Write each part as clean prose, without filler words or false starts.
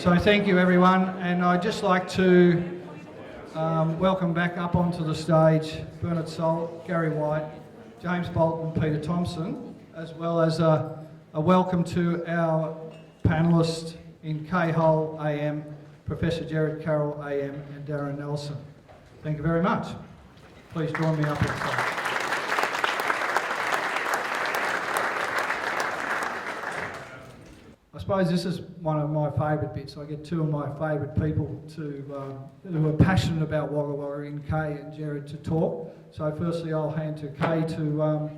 So thank you everyone, and I'd just like to welcome back up onto the stage Bernard Salt, Gary White, James Bolton, Peter Thompson, as well as a welcome to our panellist in K-Hole AM, Professor Jared Carroll AM and Darren Nelson. Thank you very much. Please join me up on stage. I suppose this is one of my favourite bits. I get two of my favourite people who are passionate about Wagga Wagga in Kay and Jared to talk. So firstly I'll hand to Kay to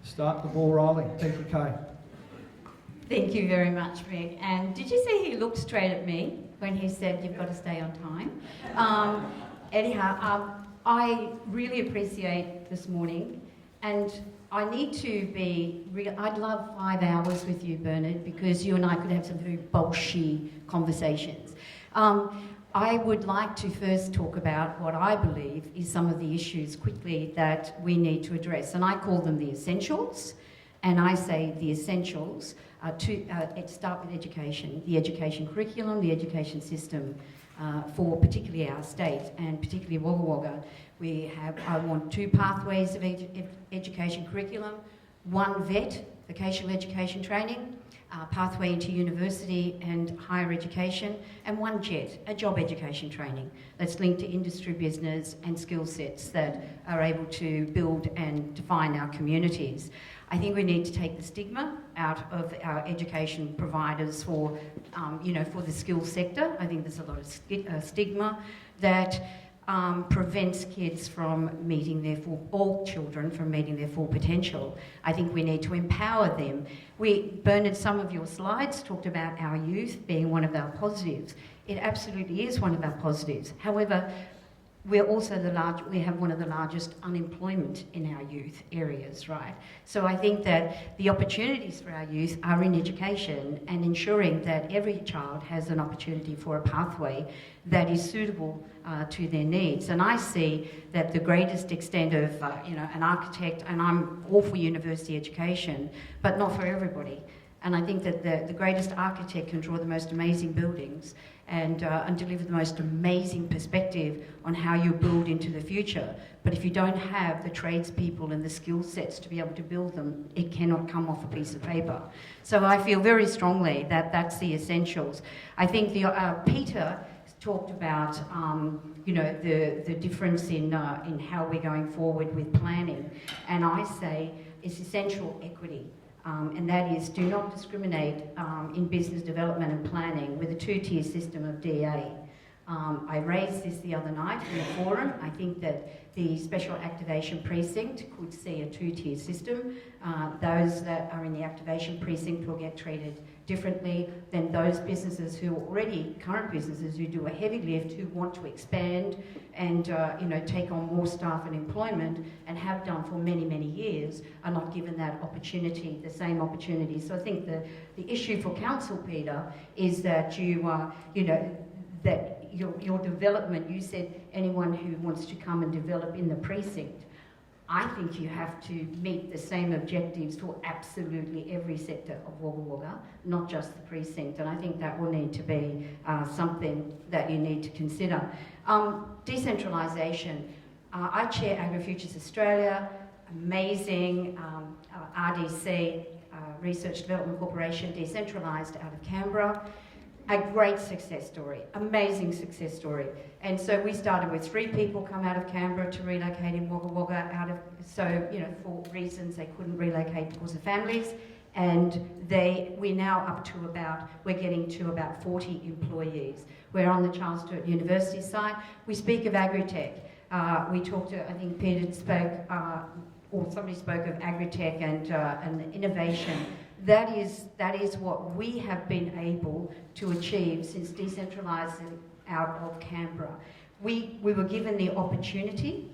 start the ball rolling. Thank you, Kay. Thank you very much, Mick. And did you see he looked straight at me when he said you've got to stay on time? Anyhow, I really appreciate this morning, and I need to be I'd love 5 hours with you, Bernard, because you and I could have some very bolshy conversations. I would like to first talk about what I believe is some of the issues quickly that we need to address, and I call them the essentials. And I say the essentials start with education, the education curriculum, the education system for particularly our state and particularly Wagga Wagga. I want 2 pathways of education curriculum, 1 VET, vocational education training, pathway into university and higher education, and 1 JET, a job education training that's linked to industry, business and skill sets that are able to build and define our communities. I think we need to take the stigma out of our education providers for the skills sector. I think there's a lot of stigma that prevents kids from meeting all children from meeting their full potential. I think we need to empower them. Bernard, some of your slides talked about our youth being one of our positives. It absolutely is one of our positives. However, we have one of the largest unemployment in our youth areas, right? So I think that the opportunities for our youth are in education and ensuring that every child has an opportunity for a pathway that is suitable to their needs. And I see that the greatest extent of, an architect, and I'm all for university education, but not for everybody. And I think that the greatest architect can draw the most amazing buildings and deliver the most amazing perspective on how you build into the future. But if you don't have the tradespeople and the skill sets to be able to build them, it cannot come off a piece of paper. So I feel very strongly that that's the essentials. I think Peter talked about the difference in how we're going forward with planning, and I say it's essential equity. And that is, do not discriminate in business development and planning with a 2-tier system of DA. I raised this the other night in a forum. I think that the Special Activation Precinct could see a 2-tier system. Those that are in the Activation Precinct will get treated differently than those businesses who are already current businesses who do a heavy lift, who want to expand and take on more staff and employment, and have done for many, many years, are not given that opportunity, the same opportunity. So I think the issue for council, Peter, is that that your development, you said anyone who wants to come and develop in the precinct. I think you have to meet the same objectives for absolutely every sector of Wagga Wagga, not just the precinct, and I think that will need to be something that you need to consider. Decentralisation. I chair AgriFutures Australia, amazing RDC, Research Development Corporation, decentralised out of Canberra. A great success story, amazing success story. And so we started with 3 people come out of Canberra to relocate in Wagga Wagga for reasons they couldn't relocate because of families. And we're now up to we're getting to about 40 employees. We're on the Charles Sturt University site. We speak of agritech. We talked to, I think Peter spoke, or somebody spoke of agritech and innovation. That is what we have been able to achieve since decentralising out of Canberra. We were given the opportunity.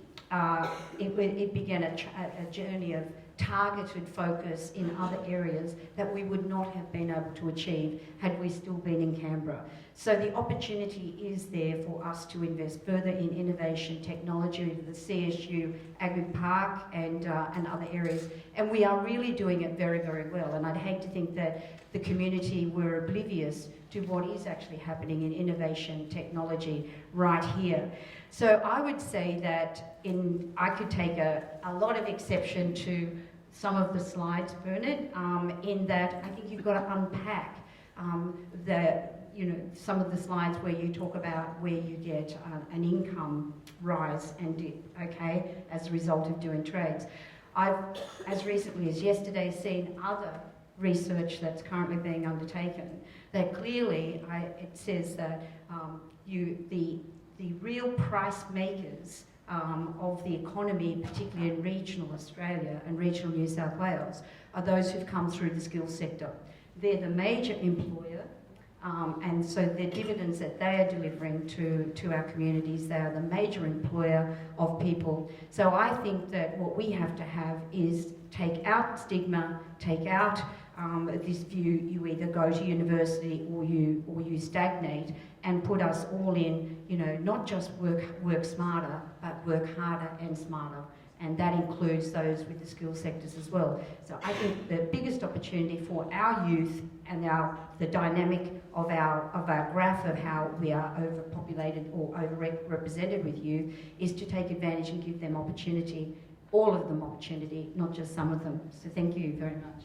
It began a journey of targeted focus in other areas that we would not have been able to achieve had we still been in Canberra. So the opportunity is there for us to invest further in innovation, technology, the CSU, Agri Park and other areas. And we are really doing it very, very well. And I'd hate to think that the community were oblivious to what is actually happening in innovation, technology right here. So I would say that I could take a lot of exception to some of the slides, Bernard, in that I think you've got to unpack some of the slides where you talk about where you get an income rise and dip, okay, as a result of doing trades. I've, as recently as yesterday, seen other research that's currently being undertaken that clearly it says that the real price makers of the economy, particularly in regional Australia and regional New South Wales, are those who've come through the skills sector. They're the major employer, and so the dividends that they are delivering to our communities, they are the major employer of people. So I think that what we have to have is take out stigma, take out this view you either go to university or you stagnate, and put us all in, not just work smarter, but work harder and smarter. And that includes those with the skill sectors as well. So I think the biggest opportunity for our youth and the dynamic of our graph of how we are overpopulated or overrepresented with youth is to take advantage and give them opportunity, all of them opportunity, not just some of them. So thank you very much.